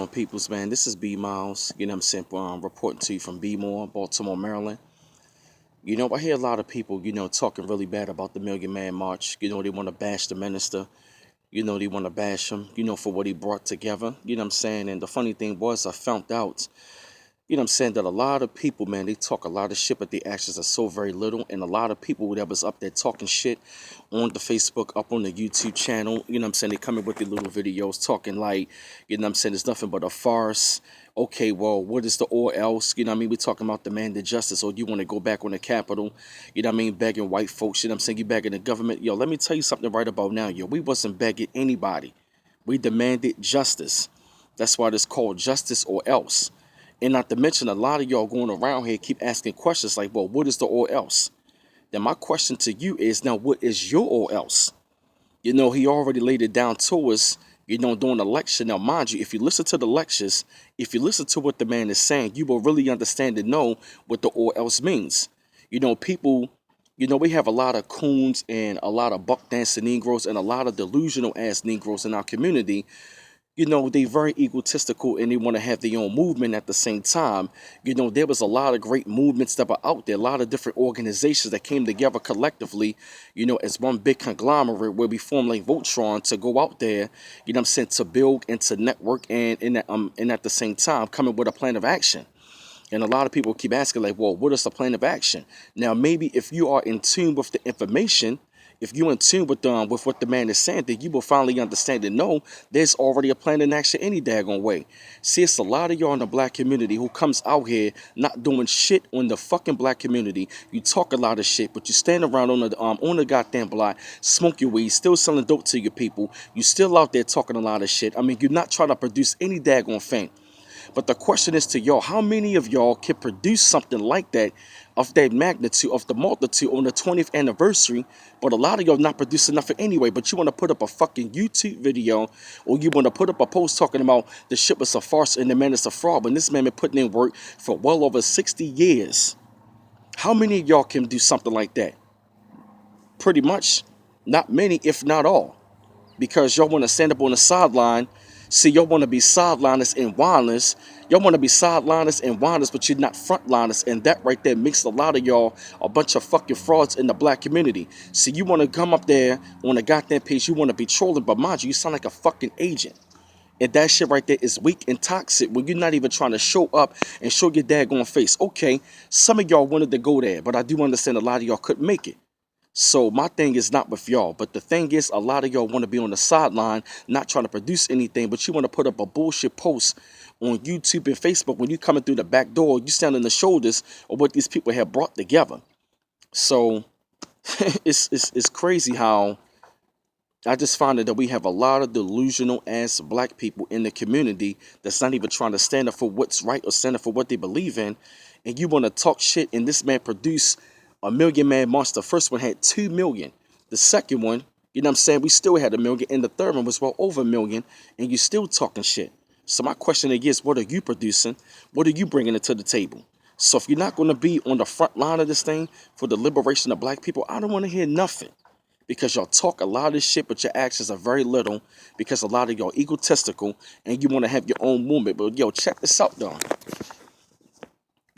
Peoples, man, this is B Miles, you know what I'm saying, reporting to you from B-More, Baltimore, Maryland. I hear a lot of people, talking really bad about the Million Man March. They want to bash the minister. They want to bash him, for what he brought together. You know what I'm saying? And the funny thing was, I found out, that a lot of people, man, they talk a lot of shit, but the actions are so very little. And a lot of people that was up there talking shit on the Facebook, up on the YouTube channel, they come in with their little videos talking like, it's nothing but a farce. Okay, well, what is the or else? We're talking about demanding justice, or you want to go back on the Capitol, begging white folks, you begging the government. Yo, let me tell you something right about now, yo. We wasn't begging anybody. We demanded justice. That's why it's called justice or else. And not to mention, a lot of y'all going around here keep asking questions like, well, what is the or else? Then my question to you is, now, what is your or else? He already laid it down to us, during the lecture. Now, mind you, if you listen to the lectures, if you listen to what the man is saying, you will really understand and know what the or else means. People, we have a lot of coons and a lot of buck dancing Negroes and a lot of delusional ass Negroes in our community. They very egotistical and they want to have their own movement at the same time. There was a lot of great movements that were out there, a lot of different organizations that came together collectively, as one big conglomerate where we formed like Voltron to go out there, to build and to network and at the same time coming with a plan of action. And a lot of people keep asking like, well, what is the plan of action? Now, maybe if you are in tune with the information, if you're in tune with what the man is saying, then you will finally understand and know there's already a plan in action any daggone way. See, it's a lot of y'all in the black community who comes out here not doing shit on the fucking black community. You talk a lot of shit, but you stand around on the goddamn block, smoke your weed, still selling dope to your people. You still out there talking a lot of shit. You're not trying to produce any daggone thing. But the question is to y'all, how many of y'all can produce something like that, of that magnitude, of the multitude on the 20th anniversary? But a lot of y'all not producing nothing anyway, but you want to put up a fucking YouTube video, or you want to put up a post talking about the shit was a farce and the man is a fraud, when this man been putting in work for well over 60 years. How many of y'all can do something like that? Pretty much not many, if not all, because y'all want to stand up on the sideline. See, y'all want to be sideliners and whiners. Y'all want to be sideliners and whiners, but you're not frontliners. And that right there makes a lot of y'all a bunch of fucking frauds in the black community. See, you want to come up there on the goddamn page, you want to be trolling, but mind you, you sound like a fucking agent. And that shit right there is weak and toxic when you're not even trying to show up and show your daggone face. Okay, some of y'all wanted to go there, but I do understand a lot of y'all couldn't make it. So my thing is not with y'all, but the thing is, a lot of y'all want to be on the sideline, not trying to produce anything, but you want to put up a bullshit post on YouTube and Facebook. When you coming through the back door, you stand on the shoulders of what these people have brought together. So it's crazy how I just find that we have a lot of delusional ass black people in the community that's not even trying to stand up for what's right or stand up for what they believe in. And you want to talk shit, and this man produced a Million Man March. The first one had 2 million. The second one, we still had 1 million. And the third one was well over 1 million. And you still talking shit. So my question is, what are you producing? What are you bringing it to the table? So if you're not going to be on the front line of this thing for the liberation of black people, I don't want to hear nothing. Because y'all talk a lot of shit, but your actions are very little. Because a lot of y'all egotistical and you want to have your own movement. But yo, check this out, though.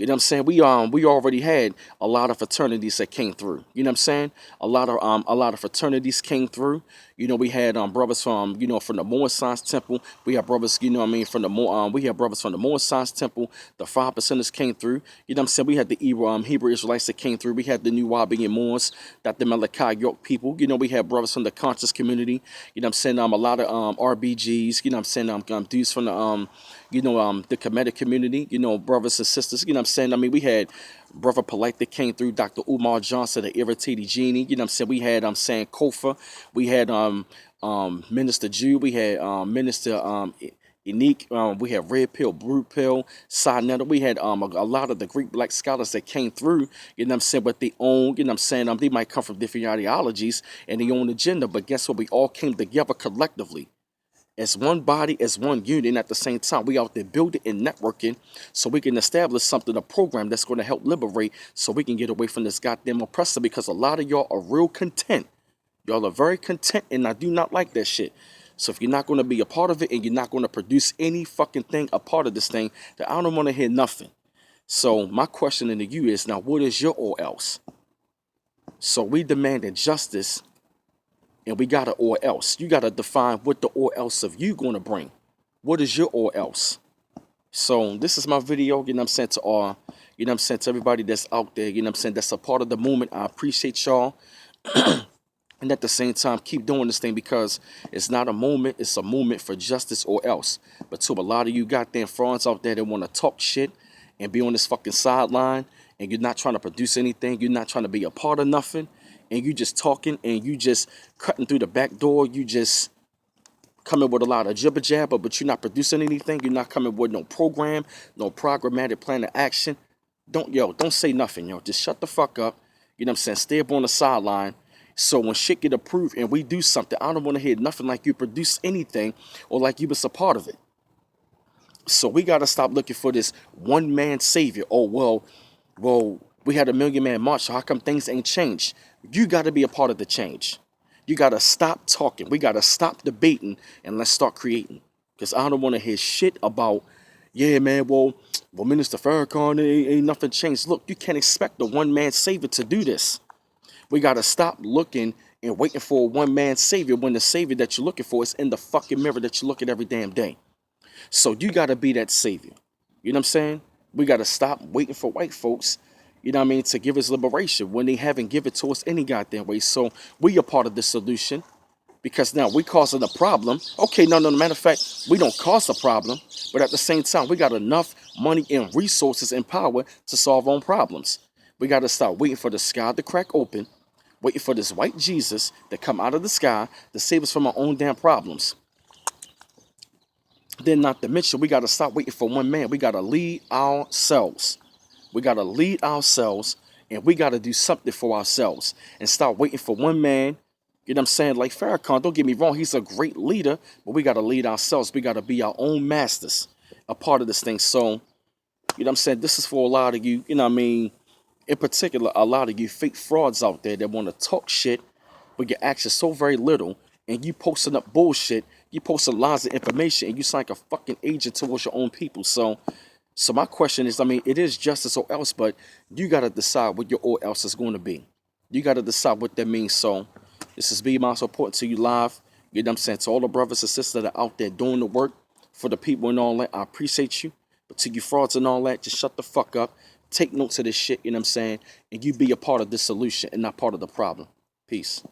You know what I'm saying? We already had a lot of fraternities that came through. You know what I'm saying? A lot of fraternities came through. We had brothers from the Moore Science Temple. We had brothers, from the Moore we had brothers from the Moore Science Temple. The 5%ers came through. You know what I'm saying? We had the Hebrew Israelites that came through. We had the New Wabi and Moors, that the Malachi York people. We had brothers from the conscious community. You know what I'm saying? A lot of RBGs. You know what I'm saying? Dudes from the Kemetic community. Brothers and sisters. You know what I'm saying? We had Brother Polite that came through, Dr. Umar Johnson, the irritated genie. You know what I'm saying? We had Kofa. We had Minister Jew. We had Minister Unique. We had Red Pill, Blue Pill, Sinetta. We had a lot of the Greek black scholars that came through, you know what I'm saying, but they own, you know what I'm saying, they might come from different ideologies and their own agenda, but guess what? We all came together collectively as one body, as one unit, and at the same time, we out there building and networking so we can establish something, a program that's going to help liberate so we can get away from this goddamn oppressor, because a lot of y'all are real content. Y'all are very content, and I do not like that shit. So if you're not going to be a part of it and you're not going to produce any fucking thing a part of this thing, then I don't want to hear nothing. So my question to you is, now what is your or else? So we demanding justice, and we got a or else. You got to define what the or else of you going to bring. What is your or else? So this is my video, you know what I'm saying, to all, you know what I'm saying, to everybody that's out there, you know what I'm saying, that's a part of the movement. I appreciate y'all. And at the same time, keep doing this thing, because it's not a movement, it's a movement for justice or else. But to a lot of you goddamn frauds out there that want to talk shit and be on this fucking sideline, and you're not trying to produce anything, you're not trying to be a part of nothing, and you just talking and you just cutting through the back door, you just coming with a lot of jibber jabber, but you're not producing anything, you're not coming with no program, no programmatic plan of action. Don't say nothing, yo. Just shut the fuck up. You know what I'm saying? Stay up on the sideline. So when shit get approved and we do something, I don't want to hear nothing like you produce anything or like you was a part of it. So we got to stop looking for this one man savior. Oh, well, we had a Million Man March, so how come things ain't changed? You got to be a part of the change. You got to stop talking. We got to stop debating and let's start creating. Because I don't want to hear shit about, yeah, man, well, Minister Farrakhan, ain't nothing changed. Look, you can't expect the one man savior to do this. We got to stop looking and waiting for a one-man savior when the savior that you're looking for is in the fucking mirror that you look at every damn day. So you got to be that savior. You know what I'm saying? We got to stop waiting for white folks, you know what I mean, to give us liberation when they haven't given it to us any goddamn way. So we are part of the solution, because now we causing a problem. Okay, no, matter of fact, we don't cause a problem, but at the same time, we got enough money and resources and power to solve our own problems. We got to stop waiting for the sky to crack open, waiting for this white Jesus to come out of the sky to save us from our own damn problems. Then not to mention, we got to stop waiting for one man. We got to lead ourselves. We got to lead ourselves, and we got to do something for ourselves and stop waiting for one man. You know what I'm saying? Like Farrakhan, don't get me wrong, he's a great leader, but we got to lead ourselves. We got to be our own masters, a part of this thing. So, you know what I'm saying? This is for a lot of you, you know what I mean? In particular, a lot of you fake frauds out there that want to talk shit, but your actions so very little, and you posting up bullshit, you posting lies of information, and you sound like a fucking agent towards your own people. So my question is, I mean, it is justice or else, but you got to decide what your or else is going to be. You got to decide what that means. So this is B Miles reporting to you live. You know what I'm saying? To all the brothers and sisters that are out there doing the work for the people and all that, I appreciate you. But to you frauds and all that, just shut the fuck up. Take notes of this shit, you know what I'm saying? And you be a part of the solution and not part of the problem. Peace.